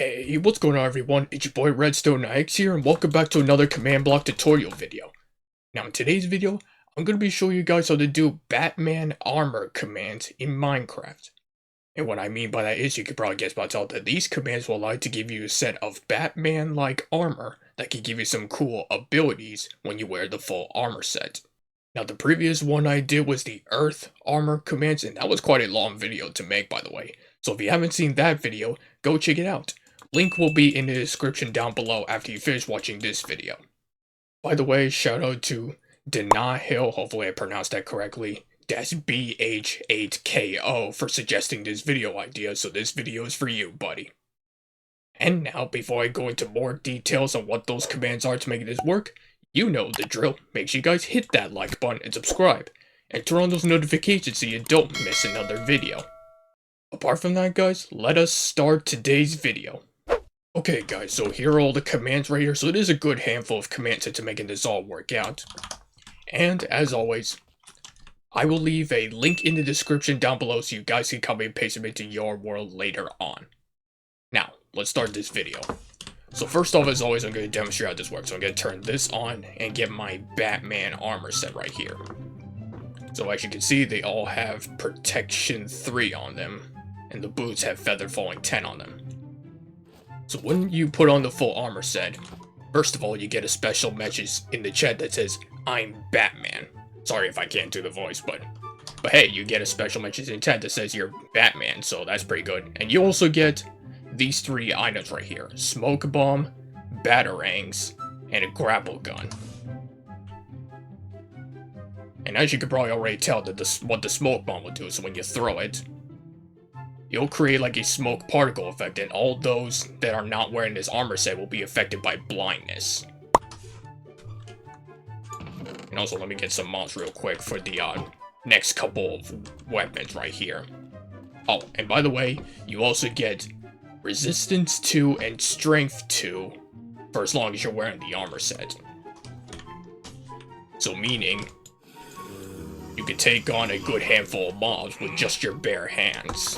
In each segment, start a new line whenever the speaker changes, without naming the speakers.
Hey, what's going on everyone? It's your boy Redstone X here and welcome back to another command block tutorial video. Now in today's video, I'm going to be showing you guys how to do Batman armor commands in Minecraft. And what I mean by that is you could probably guess by now that these commands will allow you to give you a set of Batman-like armor that can give you some cool abilities when you wear the full armor set. Now the previous one I did was the Earth armor commands, and that was quite a long video to make by the way. So if you haven't seen that video, go check it out. Link will be in the description down below after you finish watching this video. By the way, shout out to Hill, hopefully I pronounced that correctly. That's BH8KO for suggesting this video idea, so this video is for you, buddy. And now, before I go into more details on what those commands are to make this work, you know the drill. Make sure you guys hit that like button and subscribe, and turn on those notifications so you don't miss another video. Apart from that guys, let us start today's video. Okay guys, so here are all the commands right here, so it is a good handful of commands to making this all work out. And as always, I will leave a link in the description down below so you guys can copy and paste them into your world later on. Now, let's start this video. So first off, as always, I'm going to demonstrate how this works. So I'm going to turn this on and get my Batman armor set right here. So as you can see, they all have protection 3 on them, and the boots have feather falling 10 on them. So when you put on the full armor set, first of all, you get a special message in the chat that says, "I'm Batman." Sorry if I can't do the voice, but hey, you get a special message in chat that says you're Batman, so that's pretty good. And you also get these 3 items right here: smoke bomb, batarangs, and a grapple gun. And as you can probably already tell that what the smoke bomb will do is when you throw it, you'll create like a smoke particle effect, and all those that are not wearing this armor set will be affected by blindness. And also, let me get some mods real quick for the next couple of weapons right here. Oh, and by the way, you also get resistance 2 and strength 2 for as long as you're wearing the armor set. So meaning, you can take on a good handful of mobs with just your bare hands.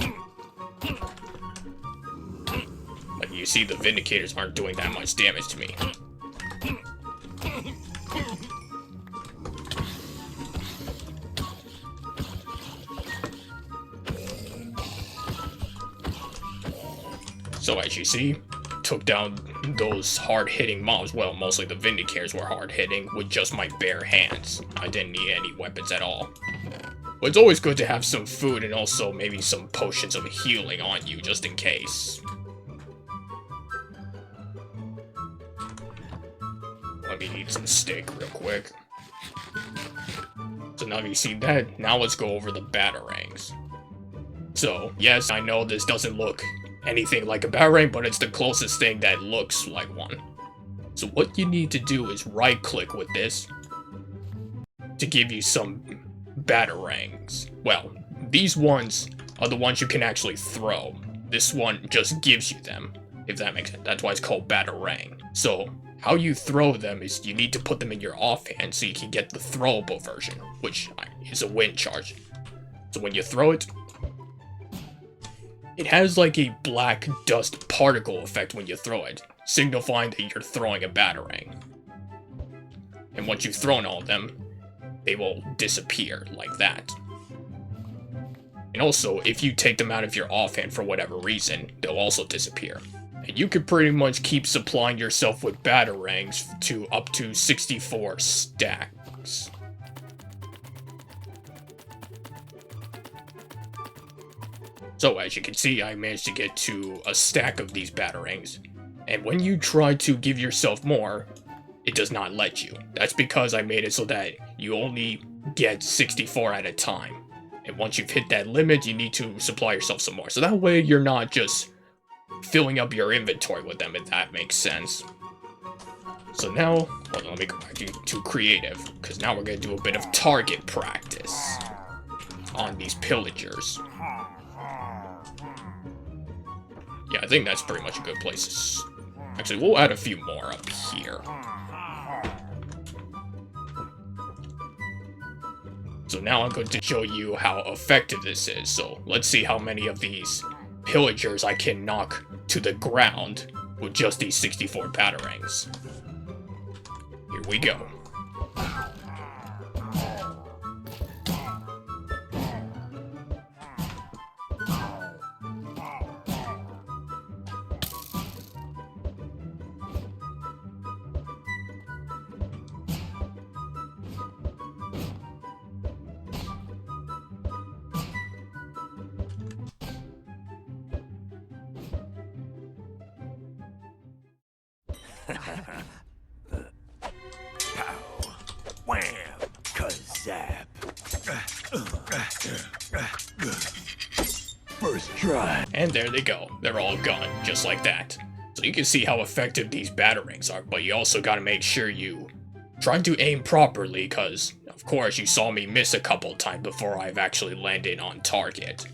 Like you see, the Vindicators aren't doing that much damage to me. So as you see, took down those hard-hitting mobs. Well, mostly the Vindicators were hard-hitting with just my bare hands. I didn't need any weapons at all. But it's always good to have some food and also maybe some potions of healing on you, just in case. Let me eat some steak real quick. So now you see that, now let's go over the batarangs. So, yes, I know this doesn't look anything like a batarang, but it's the closest thing that looks like one. So what you need to do is right-click with this to give you some batarangs. Well, these ones are the ones you can actually throw. This one just gives you them, if that makes sense. That's why it's called Batarang. So, how you throw them is you need to put them in your offhand so you can get the throwable version, which is a wind charge. So when you throw it, it has like a black dust particle effect when you throw it, signifying that you're throwing a Batarang. And once you've thrown all of them, they will disappear like that. And also, if you take them out of your offhand for whatever reason, they'll also disappear. And you could pretty much keep supplying yourself with batarangs to up to 64 stacks. So as you can see, I managed to get to a stack of these batarangs. And when you try to give yourself more, it does not let you. That's because I made it so that you only get 64 at a time. And once you've hit that limit, you need to supply yourself some more. So that way you're not just filling up your inventory with them, if that makes sense. So now, well, let me go back to creative, because now we're going to do a bit of target practice on these pillagers. Yeah, I think that's pretty much a good place. Actually, we'll add a few more up here. So now I'm going to show you how effective this is. So let's see how many of these pillagers I can knock to the ground with just these 64 Batarangs. Here we go.
Pow. Wham. Kazap. First try.
And there they go. They're all gone, just like that. So you can see how effective these Batarangs are, but you also gotta make sure you try to aim properly, cause of course you saw me miss a couple times before I've actually landed on target.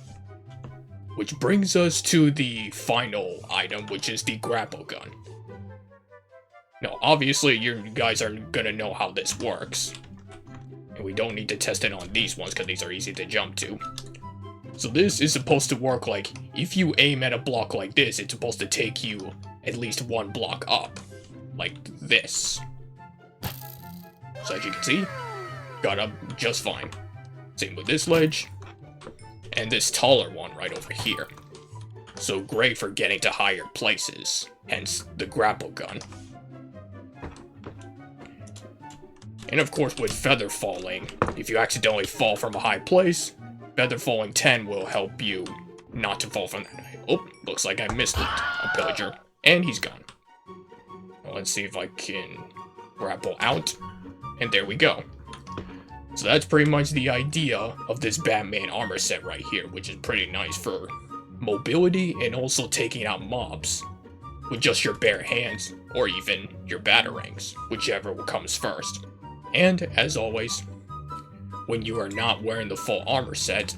Which brings us to the final item, which is the grapple gun. Now, obviously, you guys are gonna know how this works. And we don't need to test it on these ones, because these are easy to jump to. So this is supposed to work like, if you aim at a block like this, it's supposed to take you at least one block up. Like this. So as you can see, got up just fine. Same with this ledge. And this taller one right over here. So great for getting to higher places, hence the grapple gun. And of course with feather falling, if you accidentally fall from a high place, feather falling 10 will help you not to fall from that height. Oh, looks like I missed it. A pillager. And he's gone. Well, let's see if I can grapple out. And there we go. So that's pretty much the idea of this Batman armor set right here, which is pretty nice for mobility and also taking out mobs with just your bare hands, or even your Batarangs, whichever comes first. And, as always, when you are not wearing the full armor set,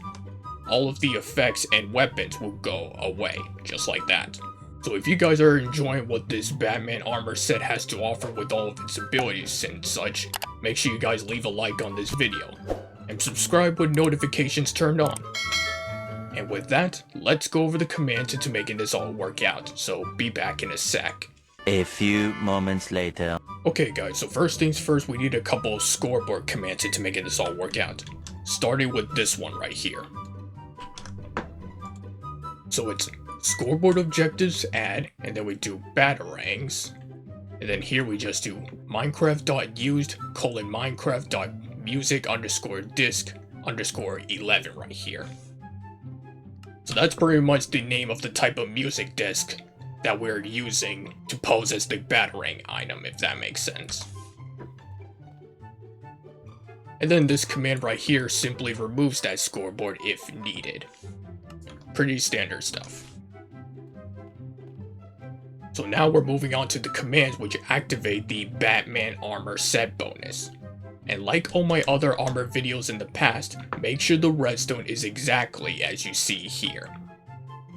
all of the effects and weapons will go away, just like that. So if you guys are enjoying what this Batman armor set has to offer with all of its abilities and such, make sure you guys leave a like on this video, and subscribe with notifications turned on. And with that, let's go over the commands into making this all work out, so be back in a sec.
A few moments later.
Okay guys, so first things first, we need a couple of scoreboard commands into making this all work out. Starting with this one right here. So it's scoreboard objectives add, and then we do Batarangs. And then here we just do Minecraft.used:/music_disc_11 right here. So that's pretty much the name of the type of music disc that we're using to pose as the Batarang item, if that makes sense. And then this command right here simply removes that scoreboard if needed. Pretty standard stuff. So now we're moving on to the commands which activate the Batman armor set bonus. And like all my other armor videos in the past, make sure the redstone is exactly as you see here.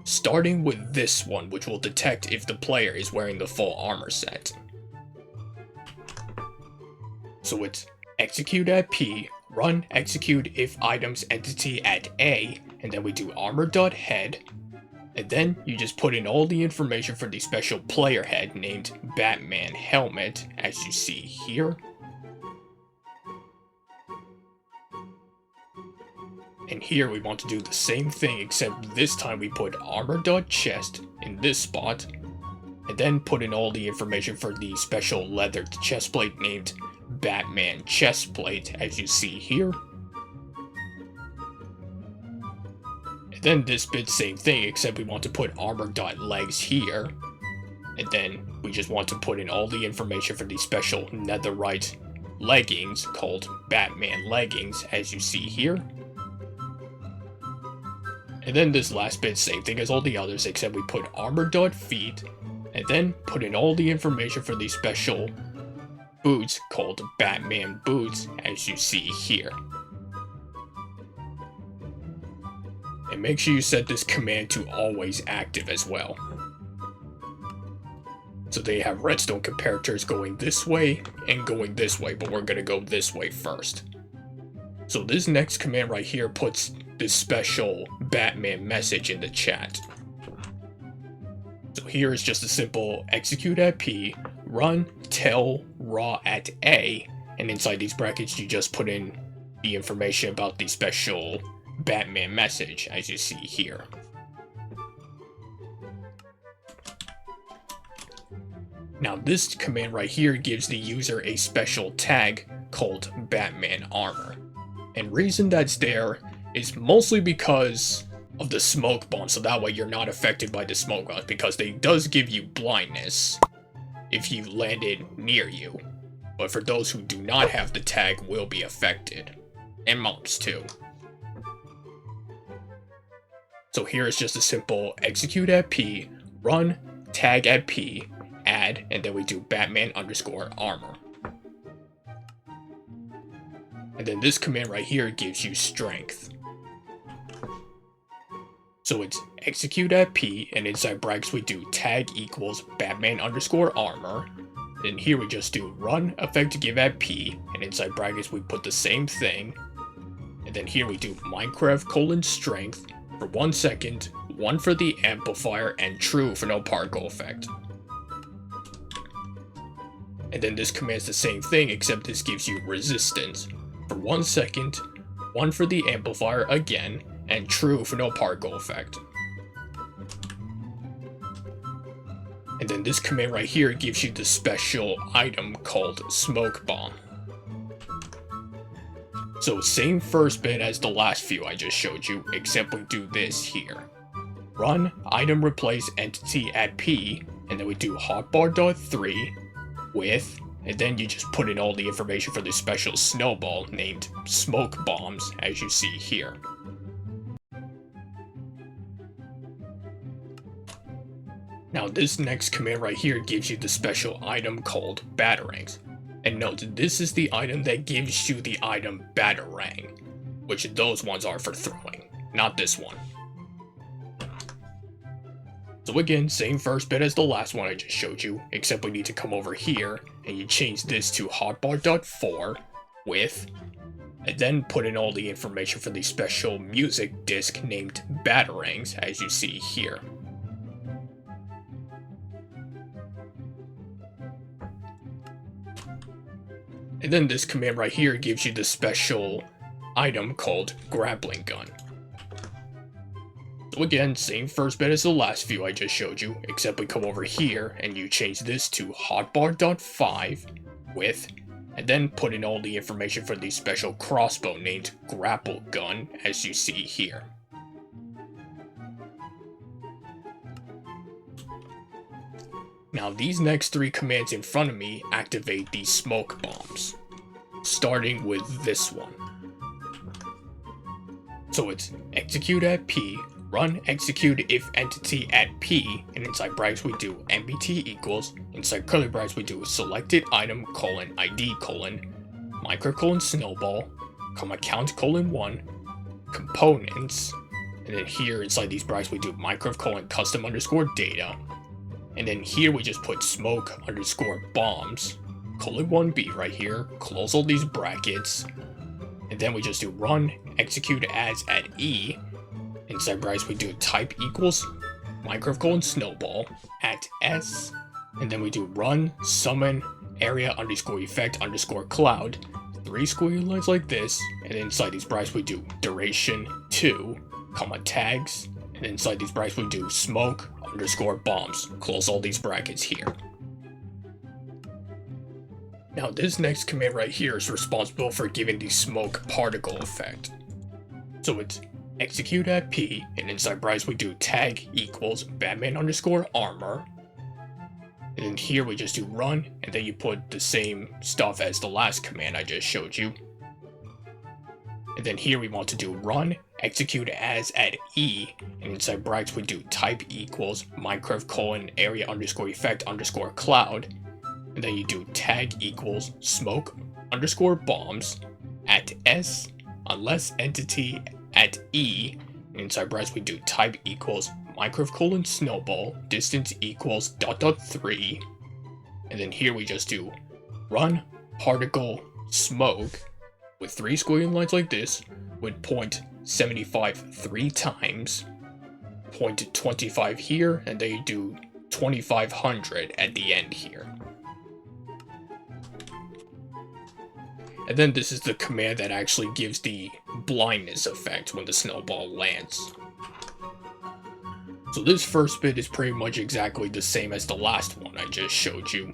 Starting with this one, which will detect if the player is wearing the full armor set. So it's execute at P, run execute if items entity at A, and then we do armor.head, and then you just put in all the information for the special player head named Batman helmet, as you see here. And here we want to do the same thing, except this time we put armor.chest in this spot, and then put in all the information for the special leather chestplate named Batman chestplate, as you see here. And then this bit, same thing, except we want to put armor.legs here, and then we just want to put in all the information for the special netherite leggings called Batman leggings, as you see here. And then this last bit, same thing as all the others, except we put armor.feet, and then put in all the information for the special boots called Batman boots, as you see here. And make sure you set this command to always active as well. So they have redstone comparators going this way and going this way, but we're gonna go this way first. So this next command right here puts this special Batman message in the chat. So here is just a simple execute at P, run tell raw at A, and inside these brackets you just put in the information about the special Batman message, as you see here. Now this command right here gives the user a special tag called Batman Armor. And reason that's there is mostly because of the smoke bomb, so that way you're not affected by the smoke bombs, because they does give you blindness if you landed near you. But for those who do not have the tag, will be affected. And mobs too. So here is just a simple execute at P, run tag at P, add, and then we do Batman underscore armor. And then this command right here gives you strength. So it's execute at P, and inside brackets we do tag equals Batman underscore armor. Then here we just do run effect give at P, and inside brackets we put the same thing. And then here we do Minecraft : strength for 1 second, 1 for the amplifier, and true for no particle effect. And then this command's the same thing, except this gives you resistance for 1 second, 1 for the amplifier again, and true for no particle effect. And then this command right here gives you the special item called Smoke Bomb. So same first bit as the last few I just showed you, except we do this here. Run item replace entity at P, and then we do hotbar.3 with, and then you just put in all the information for the special snowball named Smoke Bombs, as you see here. Now this next command right here gives you the special item called Batarangs. And note, this is the item that gives you the item Batarang, which those ones are for throwing, not this one. So again, same first bit as the last one I just showed you, except we need to come over here, and you change this to hotbar.4 with, and then put in all the information for the special music disc named Batarangs, as you see here. And then this command right here gives you the special item called Grappling Gun. So again, same first bit as the last few I just showed you, except we come over here and you change this to hotbar.5 with, and then put in all the information for the special crossbow named Grapple Gun, as you see here. Now these next 3 commands in front of me activate the smoke bombs, starting with this one. So it's execute at P, run execute if entity at P, and inside brackets we do MBT equals, inside curly brackets we do selected item : ID : micro : snowball, count : 1, components, and then here inside these brackets we do micro : custom _ data. And then here we just put smoke _ bombs, :1b right here, close all these brackets, and then we just do run execute as at E, inside brackets we do type equals micro : snowball at S, and then we do run summon area _ effect _ cloud, 3 squiggly lines like this, and inside these brackets we do duration 2, tags, and inside these brackets we do smoke _ bombs, close all these brackets here. Now this next command right here is responsible for giving the smoke particle effect. So it's execute at P, and inside brackets we do tag equals Batman _ armor, and then here we just do run, and then you put the same stuff as the last command I just showed you. And then here we want to do run execute as at E, and inside brackets we do type equals micro : area _ effect _ cloud, and then you do tag equals smoke _ bombs at S unless entity at E, and inside brackets we do type equals micro : snowball, distance equals ... 3, and then here we just do run particle smoke with 3 squiggly lines like this, with .75 3 times, .25 here, and then you do 2500 at the end here. And then this is the command that actually gives the blindness effect when the snowball lands. So this first bit is pretty much exactly the same as the last one I just showed you.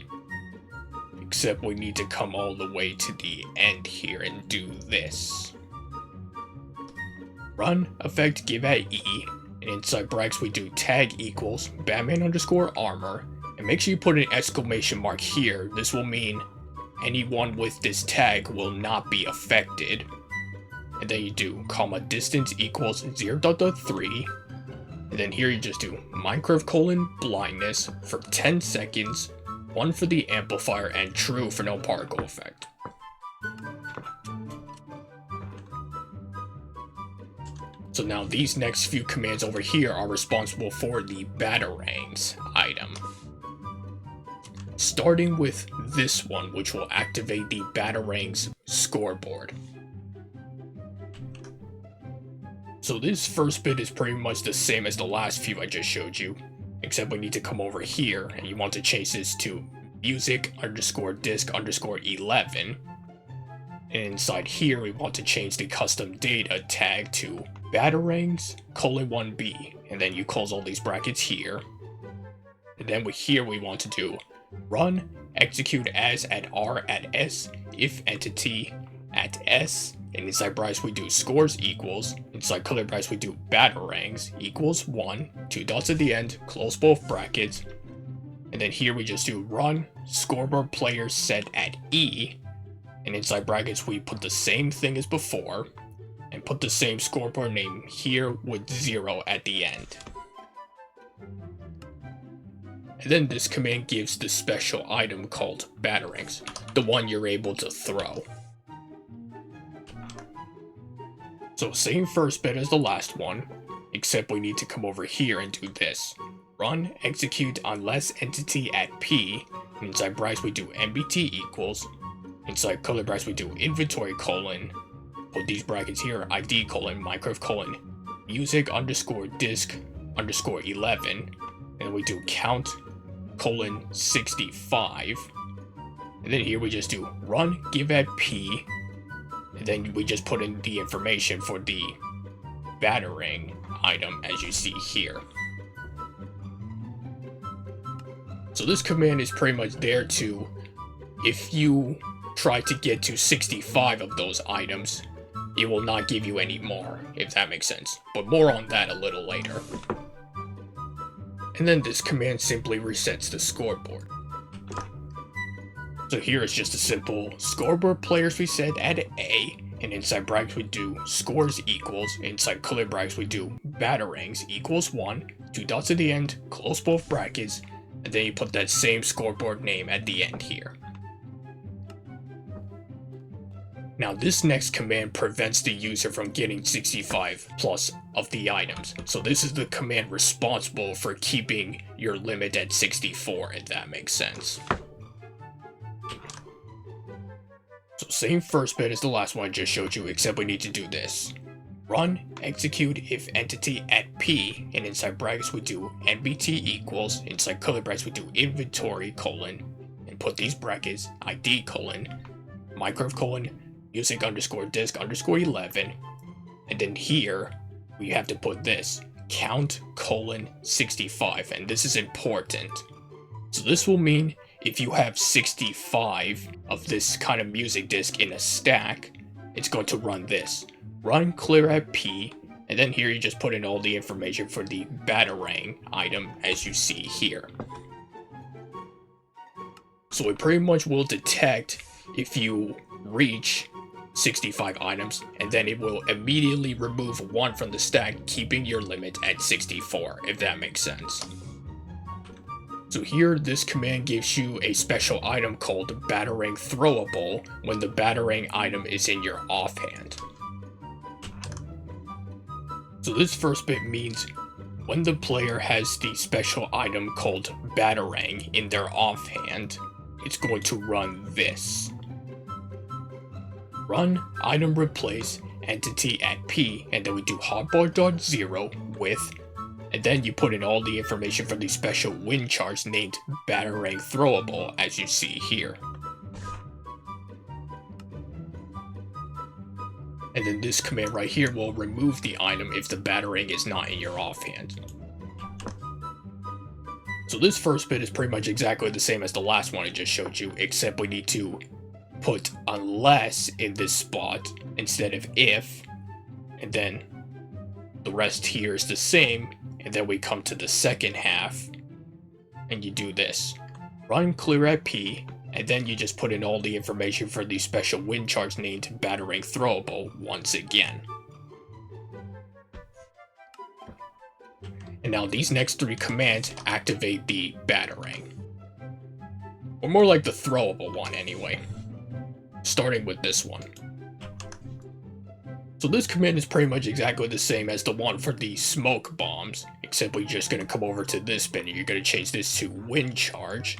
Except we need to come all the way to the end here and do this. Run, effect, give at E, and inside brackets we do tag equals Batman_armor, and make sure you put an exclamation mark here. This will mean anyone with this tag will not be affected. And then you do comma distance equals 0.3, and then here you just do Minecraft blindness for 10 seconds, 1 for the amplifier, and true for no particle effect. So now these next few commands over here are responsible for the Batarangs item. Starting with this one, which will activate the Batarangs scoreboard. So this first bit is pretty much the same as the last few I just showed you, except we need to come over here and you want to change this to music_disc_11. And inside here we want to change the custom data tag to Batarangs:1b, and then you close all these brackets here. And then here we want to do run execute as at R at S if entity at S, and inside brackets we do scores equals, inside color brackets we do Batarangs equals 1, 2 dots at the end, close both brackets, and then here we just do run scoreboard player set at E, and inside brackets we put the same thing as before, and put the same scoreboard name here with 0 at the end. And then this command gives the special item called Batarangs, the one you're able to throw. So same first bit as the last one, except we need to come over here and do this. Run execute unless entity at P, and inside brackets we do MBT equals, inside color brackets we do inventory : put these brackets here, ID : Minecraft : music_disc_11, and we do count : 65, and then here we just do run give at P, and then we just put in the information for the Batarang item as you see here. So this command is pretty much there to, if you try to get to 65 of those items, it will not give you any more, if that makes sense. But more on that a little later. And then this command simply resets the scoreboard. So here it's just a simple scoreboard players reset at A, and inside brackets we do scores equals, inside color brackets we do Batarangs equals 1, 2 dots at the end, close both brackets, and then you put that same scoreboard name at the end here. Now this next command prevents the user from getting 65 plus of the items, so this is the command responsible for keeping your limit at 64, if that makes sense. So same first bit as the last one I just showed you, except we need to do this. Run execute if entity at P, and inside brackets we do NBT equals, inside color brackets we do inventory : and put these brackets ID : Minecraft : music_disc_11, and then here we have to put this count : 65, and this is important. So this will mean if you have 65 of this kind of music disc in a stack, it's going to run this. Run clear at P, and then here you just put in all the information for the Batarang item as you see here. So it pretty much will detect if you reach 65 items, and then it will immediately remove 1 from the stack, keeping your limit at 64, if that makes sense. So here, this command gives you a special item called Batarang Throwable when the Batarang item is in your offhand. So this first bit means when the player has the special item called Batarang in their offhand, it's going to run this. Run item replace entity at P, and then we do hotbar.0 with And then you put in all the information for the special wind charge named Batarang Throwable, as you see here. And then this command right here will remove the item if the Batarang is not in your offhand. So this first bit is pretty much exactly the same as the last one I just showed you, except we need to put unless in this spot instead of if, and then the rest here is the same, and then we come to the second half, and you do this. Run clear at P, and then you just put in all the information for the special wind charge named Batarang Throwable once again. And now these next three commands activate the Batarang. Or more like the throwable one anyway. Starting with this one. So this command is pretty much exactly the same as the one for the smoke bombs, except we're just going to come over to this bin and you're going to change this to wind charge.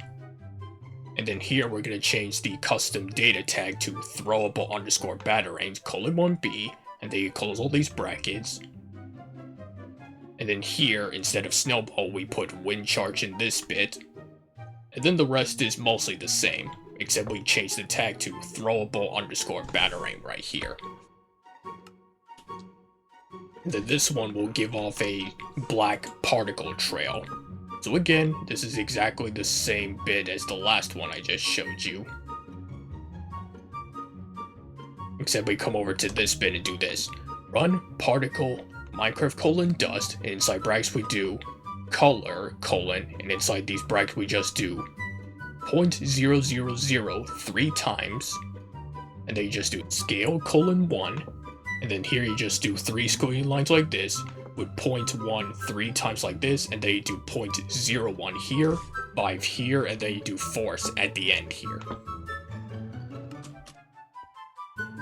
And then here we're going to change the custom data tag to throwable underscore batarang :1b, and then you close all these brackets. And then here, instead of snowball, we put wind charge in this bit. And then the rest is mostly the same, except we change the tag to throwable underscore batarang right here. And then this one will give off a black particle trail. So again, this is exactly the same bit as the last one I just showed you. Except we come over to this bit and do this. Run particle Minecraft :dust, and inside brackets we do color : and inside these brackets we just do 0.000 3 times, and then you just do scale : 1, and then here you just do 3 squiggly lines like this with 0.1 3 times like this, and then you do 0.01 here, 5 here, and then you do force at the end here.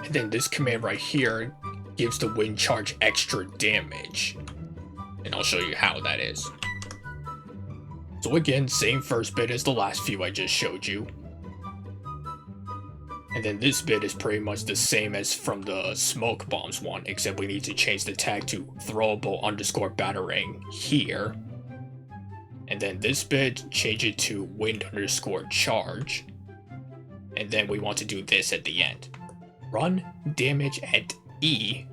And then this command right here gives the wind charge extra damage, and I'll show you how that is. So again, same first bit as the last few I just showed you. And then this bit is pretty much the same as from the smoke bombs one, except we need to change the tag to throwable underscore batarang here. And then this bit, change it to wind underscore charge. And then we want to do this at the end. Run damage at E,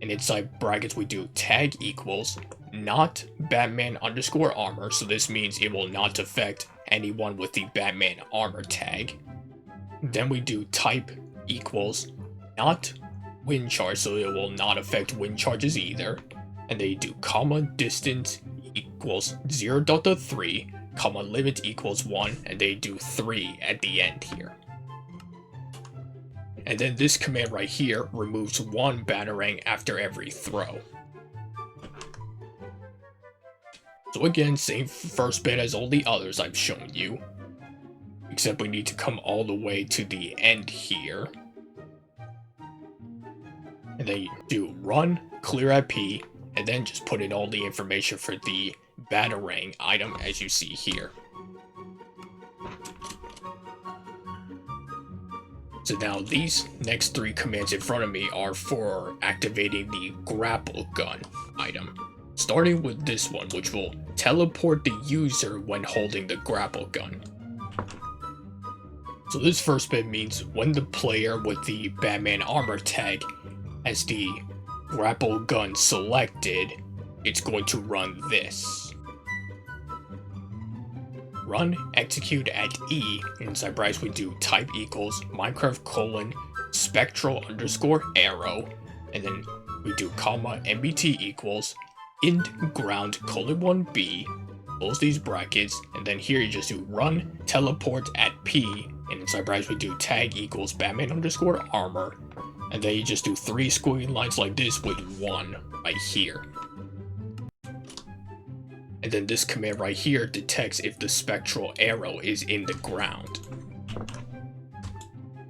and inside brackets we do tag equals not Batman underscore armor, so this means it will not affect anyone with the Batman armor tag. Then we do type equals not wind charge, so it will not affect wind charges either. And then you do comma distance equals 0.3, comma limit equals 1, and they do 3 at the end here. And then this command right here removes 1 batarang after every throw. So again, same first bit as all the others I've shown you. Except we need to come all the way to the end here. And then you do run clear at P, and then just put in all the information for the batarang item as you see here. So now these next 3 commands in front of me are for activating the grapple gun item. Starting with this one, which will teleport the user when holding the grapple gun. So this first bit means when the player with the Batman armor tag has the grapple gun selected, it's going to run this. Run execute at E, inside brackets we do type equals Minecraft : spectral underscore arrow, and then we do comma MBT equals int ground : 1b, close these brackets, and then here you just do run teleport at P, and inside brackets we do tag equals Batman underscore armor, and then you just do 3 squiggly lines like this with 1 right here. And then this command right here detects if the spectral arrow is in the ground.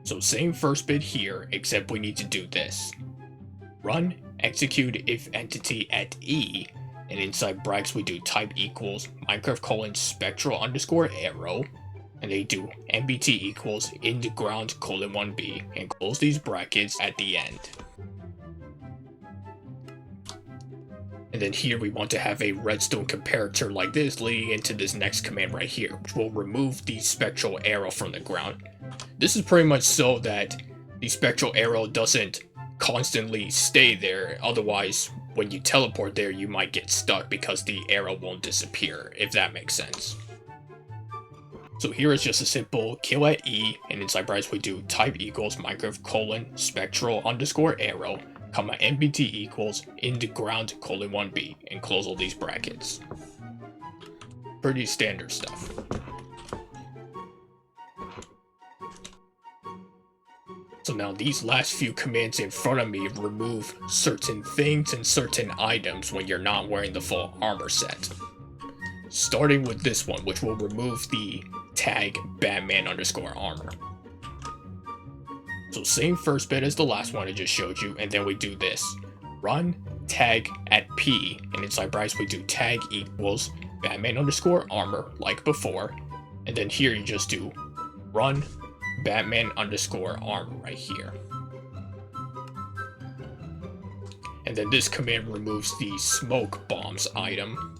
So same first bit here, except we need to do this. Run execute if entity at E, and inside brackets we do type equals Minecraft : spectral underscore arrow, and they do MBT equals in the ground : 1b, and close these brackets at the end. And then here we want to have a redstone comparator like this leading into this next command right here, which will remove the spectral arrow from the ground. This is pretty much so that the spectral arrow doesn't constantly stay there, otherwise when you teleport there you might get stuck because the arrow won't disappear, if that makes sense. So here is just a simple kill at E, and inside brackets we do type equals Minecraft : spectral _ arrow, comma nbt equals into ground : 1b, and close all these brackets. Pretty standard stuff. So now these last few commands in front of me remove certain things and certain items when you're not wearing the full armor set. Starting with this one, which will remove the tag Batman _ armor. So same first bit as the last one I just showed you, and then we do this. Run tag at P, and inside brackets we do tag equals Batman _ armor like before, and then here you just do run Batman _ armor right here. And then this command removes the smoke bombs item.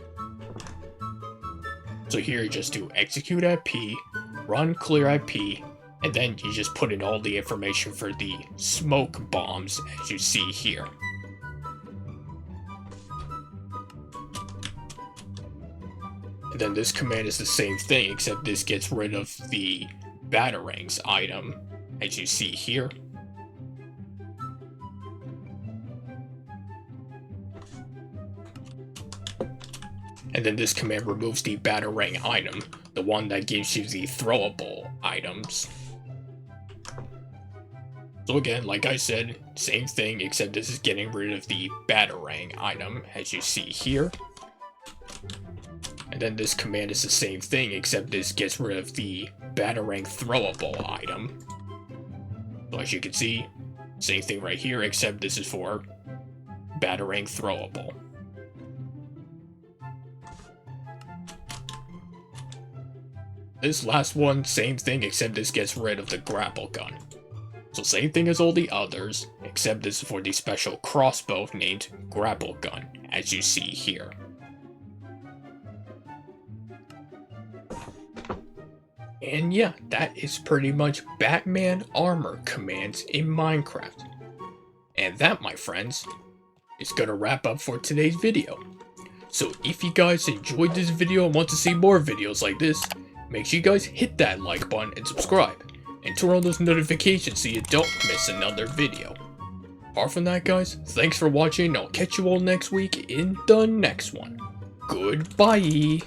So here you just do execute at P, run clear at P, and then you just put in all the information for the smoke bombs as you see here. And then this command is the same thing, except this gets rid of the Batarangs item, as you see here. And then this command removes the Batarang item, the one that gives you the throwable items. So again, like I said, same thing, except this is getting rid of the Batarang item, as you see here. And then this command is the same thing, except this gets rid of the Batarang throwable item. So as you can see, same thing right here, except this is for Batarang throwable. This last one, same thing, except this gets rid of the grapple gun. So same thing as all the others, except this is for the special crossbow named Grapple Gun, as you see here. And yeah, that is pretty much Batman armor commands in Minecraft. And that, my friends, is gonna wrap up for today's video. So if you guys enjoyed this video and want to see more videos like this, make sure you guys hit that like button and subscribe, and turn on those notifications so you don't miss another video. Apart from that, guys, thanks for watching, and I'll catch you all next week in the next one. Goodbye!